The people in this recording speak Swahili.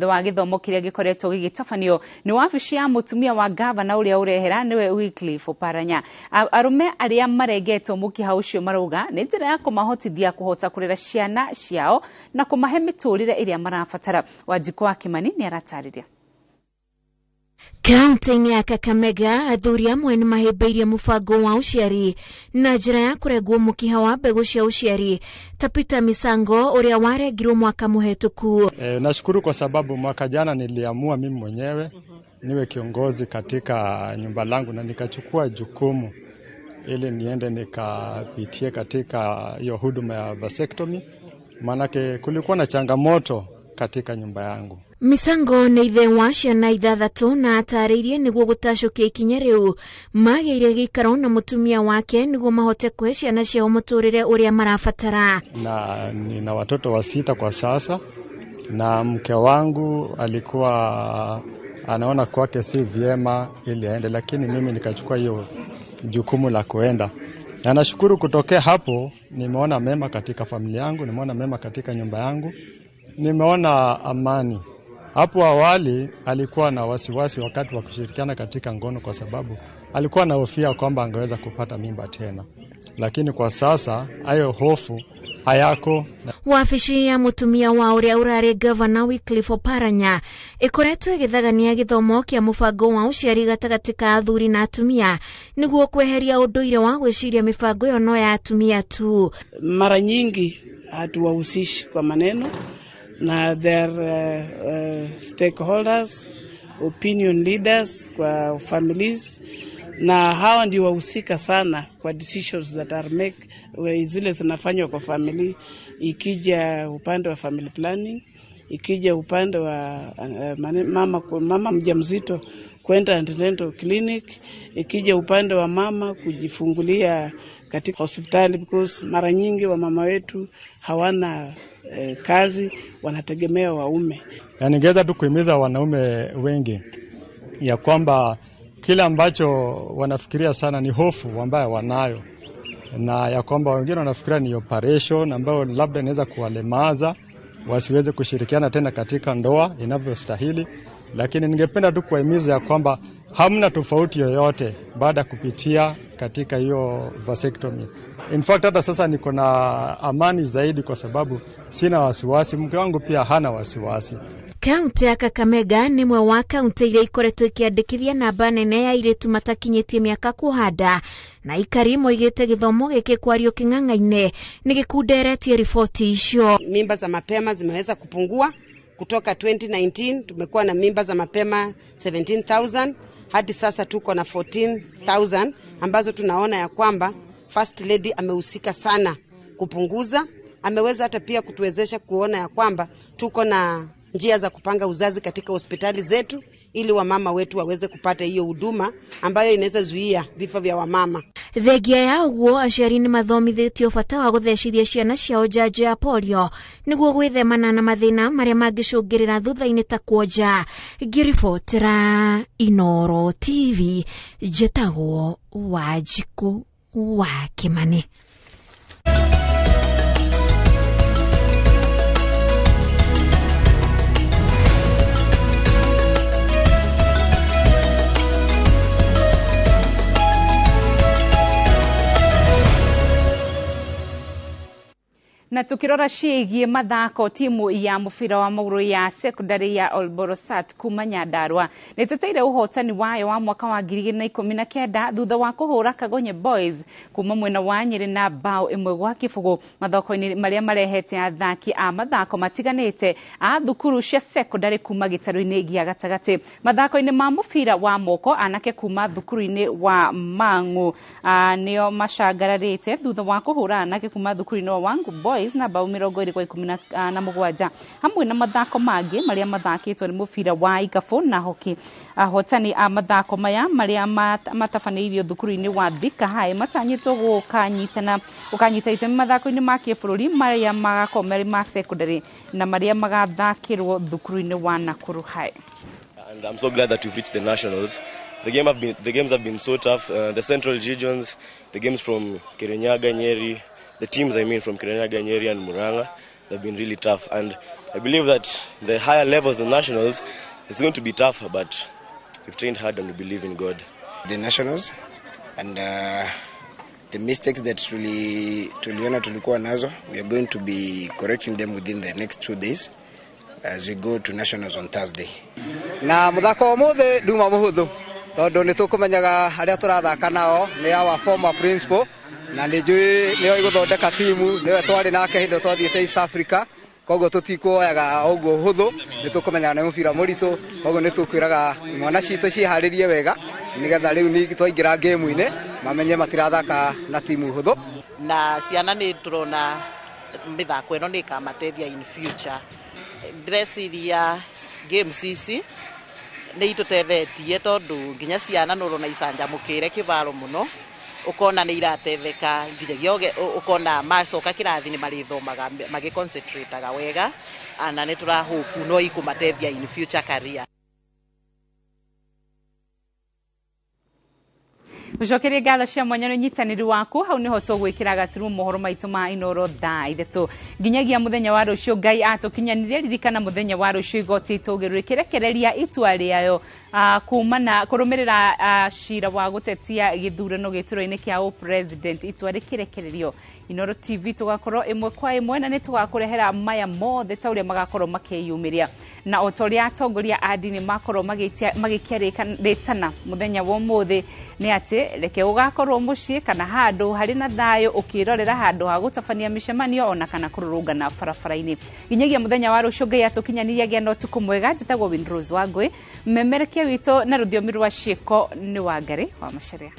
wa githomo kiria gikoretwo gigitafanio ni wabici ya mutumia wa gavana uria urehera niwe Wycliffe Oparanya. Arume aria maregetwo mukiha ucio marauga ni njira ya kumahotithia kuhota kurera ciana ciao na kumahe miturire iria marabatara. Wanjiko wa Kimani ni aratariria. Kaunti ya Kakamega athuri amwe ni mahibeirie mubango wa uciari na njira ya kuregwo mukiha wa mbegu cia uciari ta Peter Misango uria waregirwo mwaka muhetuku. Nashukuru kwa sababu mwaka jana niliamua mimi mwenyewe niwe kiongozi katika nyumba langu na nikachukua jukumu ili niende nikapitie katika hiyo huduma ya vasectomy, manake kulikuwa na changamoto katika nyumba yangu. Misango ni ithe wa ciana ithathatu na ataririe niguo gutacukia ikinya riu magire gikaro na mutumia wake niguo mahote kuhe ciana ciao muturire uria marabatara. Na nina watoto wa 6 kwa sasa, na mke wangu alikuwa anaona kwake si vyema ili aende, lakini mimi nikachukua hiyo jukumu la kuenda. Na nashukuru kutokea hapo nimeona mema katika familia yangu, nimeona mema katika nyumba yangu, nimeona amani. Hapo awali alikuwa na wasiwasi wakati wa kushirikiana katika ngono kwa sababu alikuwa anahofia kwamba angeweza kupata mimba tena. Lakini kwa sasa hayo hofu hayako. Wabici ya mutumia wa uria urari gavana Wycliffe Oparanya ikoretwo igithagania githomo kia mubango wa uciari gatagati ka athuri na atumia niguo kweheria unduire wa gwiciria mibango yo no ya atumia tu. Mara nyingi hatuwahusishi kwa maneno na their stakeholders, opinion leaders kwa families, na hawa ndio wahusika sana kwa decisions that are make zile zinafanywa kwa family. Ikija upande wa family planning, ikija upande wa mama mjamzito kwenda antenatal clinic, ikija upande wa mama kujifungulia katika hospitali, because mara nyingi wa mama wetu hawana kazi, wanategemea waume. Na ningeweza tu kuhimiza wanaume wengi ya kwamba kile ambacho wanafikiria sana ni hofu ambayo wanayo, na ya kwamba wengine wanafikiria ni operation ambayo labda inaweza kuwalemaza wasiweze kushirikiana tena katika ndoa inavyostahili. Lakini ningependa tu kuhimiza ya kwamba hamna tofauti yoyote baada kupitia katika hiyo vasectomy. In fact hata sasa niko na amani zaidi kwa sababu sina wasiwasi, mke wangu pia hana wasiwasi. Kaunti ya Kakamega ni mwe wa kaunti iria ikoretwo ikiandikithia namba nene ya airitu matakinyitie miaka kuhanda, na ikari moigite githomo giki kwario king'ang'aine ni gikunderetie riboti icio. Mimba za mapema zimeweza kupungua kutoka 2019 tumekuwa na mimba za mapema 17,000 hadi sasa tuko na 14,000 ambazo tunaona ya kwamba First Lady amehusika sana kupunguza. Ameweza hata pia kutuwezesha kuona ya kwamba tuko na njia za kupanga uzazi katika hospitali zetu ili wamama wetu waweze kupata hiyo huduma ambayo inaweza zuia vifo vya wamama. Thegia ya uguo aciari ni mathomithitio bata wa guthecithia ciana ciao njanjo ya polio niguo gwithemana na mathina maria mangicungirira thutha-ini ta kuonja. Ngiribotera Inooro TV, njĩtagwo Wanjiko wa Kimani. Na tukirora ciĩgiĩ mathako, timu ya mubira wa magũrũ ya secondary ya Olborosat kuma Nyandarua nĩteteire ũhotani wayo wa mwaka wa 2019 thutha wa kũhũra Kagonye Boys kuma mwena wa Nyeri na bao 1-0 mathako-inĩ marĩa marehete athaki a mathako matiganĩte a thukuru cia secondary kuma gĩtarũ-inĩ gĩa gatagatĩ. Mathako-inĩ ma mubira wa moko anake kuma thukuru-inĩ wa Mang'u nĩo macangararĩte thutha wa kũhũra anake kuma thukuru-inĩ wa Wangu Boys na bao 20-17 hamwe na mathako mangĩ marĩa mathakĩtwo nĩ mubira wa ikabu na hockey. Ahotani a mathako maya marĩa matabanĩirio thukuru-inĩ wa Thika High matanyĩtwo gũkanyita itemi mathako-inĩ ma kĩbũrũri marĩa magakorwo marĩ ma secondary na marĩa magathakĩrwo thukuru-inĩ wa Nakuru High. And I'm so glad that we've reached the nationals. The games have been so tough. The central regions, the games from Kirinyaga, Nyeri, the teams from Kirinyaga, Nyeri and Murang'a. they've been really tough. And I believe that the higher levels, the nationals, it's going to be tougher, but we've trained hard and we believe in God. The nationals and the mistakes that tuliona tulikuwa nazo, we are going to be correcting them within the next 2 days as we go to nationals on Thursday. Na muthako muthe nduma muhuthu tondu ni tukumenyaga aria turathaka nao ni our former principal na ni njui ni iguthondeka timu niwe twari nake hindo twathiete East Africa koguo tutikuoyaga uguo huthu ni tukumenyaga ni mubira muritu koguo ni tukwiraga mwana citu ciharirie wega nigetha riu ni twaingira game ine mamenye matirathaka na timu huthu na ciana ni turona mithako ino ni kamatethia in future dressiria games ici ni itutethetie tondu nginya ciana nurona icanjamukire kibaro muno ukona ni iratetheka nginya ukona macoka kirathi ni marithomaga magi concentrateaga wega ana ni turahope no ikumatethia in future career. Ucokerie ngatho cia mwanya ni nyitaniri waku hau niho tugwikira gatiru mohoro maitu ma Inoro thaa ithatũ nginyagia muthenya wa rucio Ngai atukinyanirie ririkana muthenya wa rucio igoti itugirwikirekereria itua riayo kumana kurumirira cira wa gutetia githurano gituro-ini kia president itua rikirekererio. Inoro TV tugakorwo imwe kwa imwe na nitugakurehera maya mothe ta uria magakorwo makiyumiria na otoria atongoria adini makorwo magikiaritana muthenya wa umuthi ni ati reke ugakorwo mucii kana handu hari na thayo ukirorera handu ha gutabania micemanio ona kana kururungana barabara-ini nginyagia muthenya wa rucio Ngai atukinyaniria gia no tuku mwega njitagwo Winrose Wangui mmemerekia wito na ruthiomi rwa ciiko ni Wangari wa Macharia.